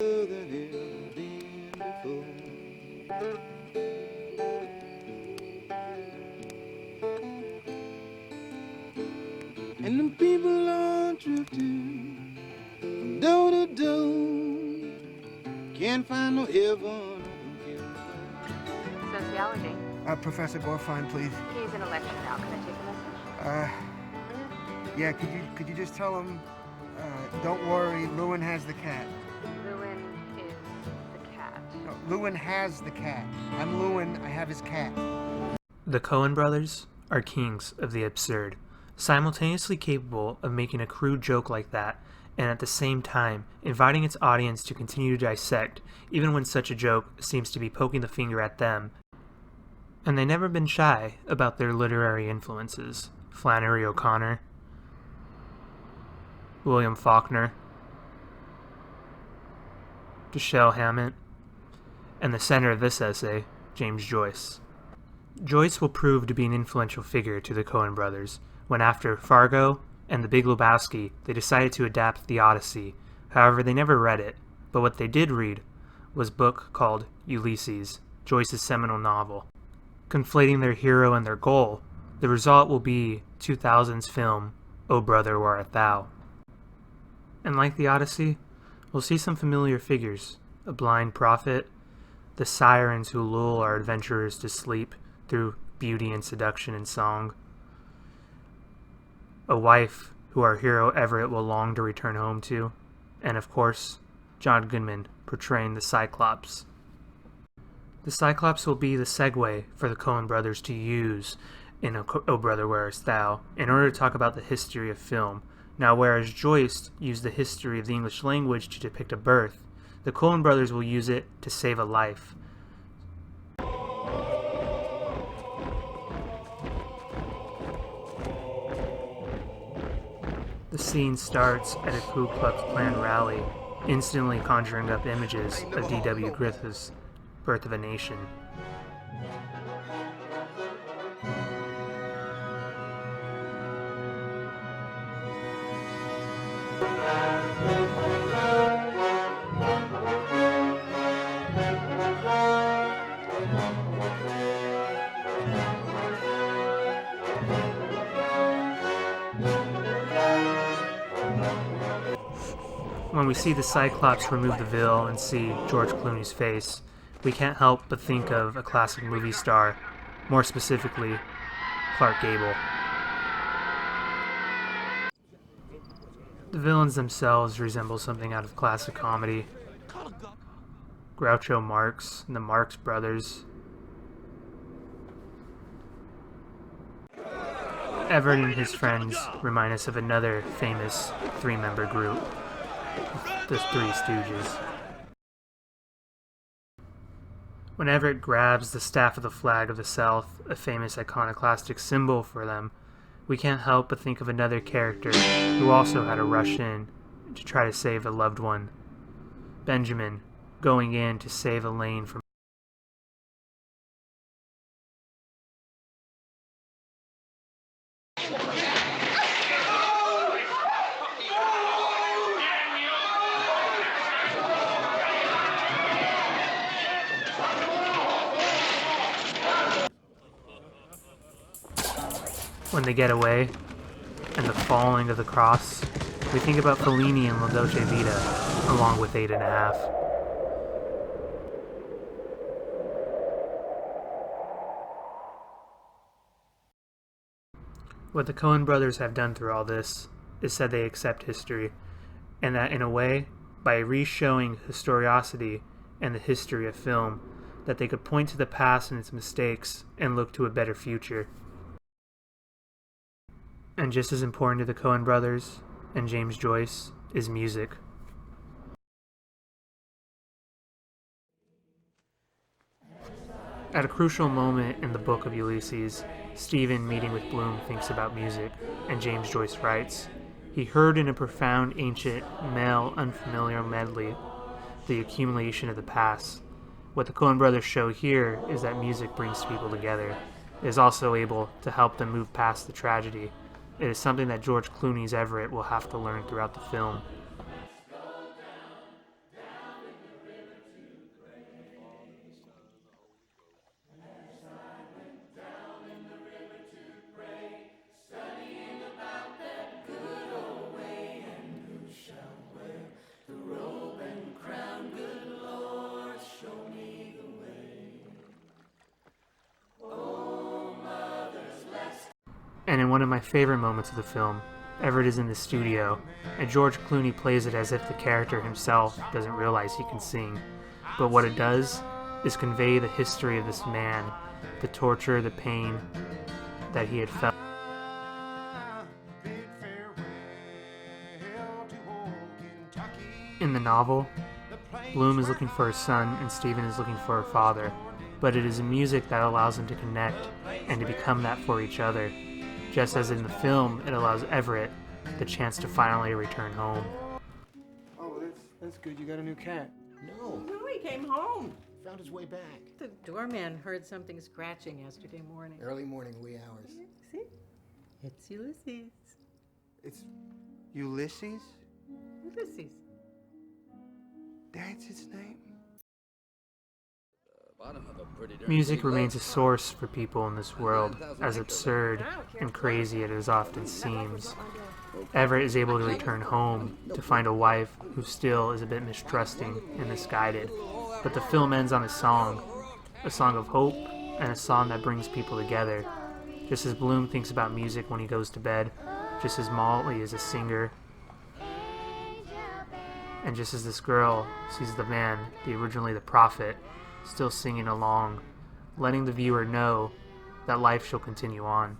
than ever been before. And the people are drifting from door to door. Can't find no heaven. Sociology. Professor Gorfine, please. He's in a lecture now. Can I take a message? Yeah, could you just tell him, don't worry, Lewin has the cat. Lewin is the cat. No, Lewin has the cat. I'm Lewin, I have his cat. The Coen brothers are kings of the absurd, simultaneously capable of making a crude joke like that, and at the same time inviting its audience to continue to dissect, even when such a joke seems to be poking the finger at them. And they've never been shy about their literary influences. Flannery O'Connor, William Faulkner, Dashiell Hammett, and the center of this essay, James Joyce. Joyce will prove to be an influential figure to the Coen brothers when, after Fargo and The Big Lebowski, they decided to adapt the Odyssey. However, they never read it, but what they did read was a book called Ulysses, Joyce's seminal novel. Conflating their hero and their goal, the result will be 2000's film, O Brother, Where Art Thou? And like the Odyssey, we'll see some familiar figures, a blind prophet, the sirens who lull our adventurers to sleep through beauty and seduction and song, a wife who our hero Everett will long to return home to, and of course, John Goodman portraying the Cyclops. The Cyclops will be the segue for the Coen brothers to use in O Brother, Where Art Thou in order to talk about the history of film. Now, whereas Joyce used the history of the English language to depict a birth, the Coen brothers will use it to save a life. The scene starts at a Ku Klux Klan rally, instantly conjuring up images of D.W. Griffith's Birth of a Nation. When we see the Cyclops remove the veil and see George Clooney's face, we can't help but think of a classic movie star, more specifically, Clark Gable. The villains themselves resemble something out of classic comedy. Groucho Marx and the Marx Brothers. Everett and his friends remind us of another famous three-member group, the Three Stooges. When Everett grabs the staff of the flag of the South, a famous iconoclastic symbol for them, we can't help but think of another character who also had to rush in to try to save a loved one. Benjamin, going in to save Elaine from When they get away, and the falling of the cross, we think about Fellini and La Dolce Vita, along with 8½. What the Coen brothers have done through all this is said they accept history, and that in a way, by re-showing historicity and the history of film, that they could point to the past and its mistakes and look to a better future. And just as important to the Coen brothers and James Joyce is music. At a crucial moment in the book of Ulysses, Stephen, meeting with Bloom, thinks about music, and James Joyce writes, "He heard in a profound, ancient, male, unfamiliar medley the accumulation of the past. What the Coen brothers show here is that music brings people together. It is also able to help them move past the tragedy. It is something that George Clooney's Everett will have to learn throughout the film." And one of my favorite moments of the film, Everett is in the studio, and George Clooney plays it as if the character himself doesn't realize he can sing. But what it does is convey the history of this man, the torture, the pain that he had felt. In the novel, Bloom is looking for a son and Stephen is looking for a father, but it is music that allows them to connect and to become that for each other, just as in the film it allows Everett the chance to finally return home. Oh, that's good. You got a new cat. No, No, he came home. found his way back. The doorman heard something scratching yesterday morning. Early morning, wee hours. See? It's Ulysses. It's Ulysses? Ulysses. That's his name? Music remains a source for people in this world, as absurd and crazy it as often seems. Everett is able to return home to find a wife who still is a bit mistrusting and misguided, but the film ends on a song of hope and a song that brings people together. Just as Bloom thinks about music when he goes to bed, just as Molly is a singer, and just as this girl sees the man, originally the prophet, still singing along, letting the viewer know that life shall continue on.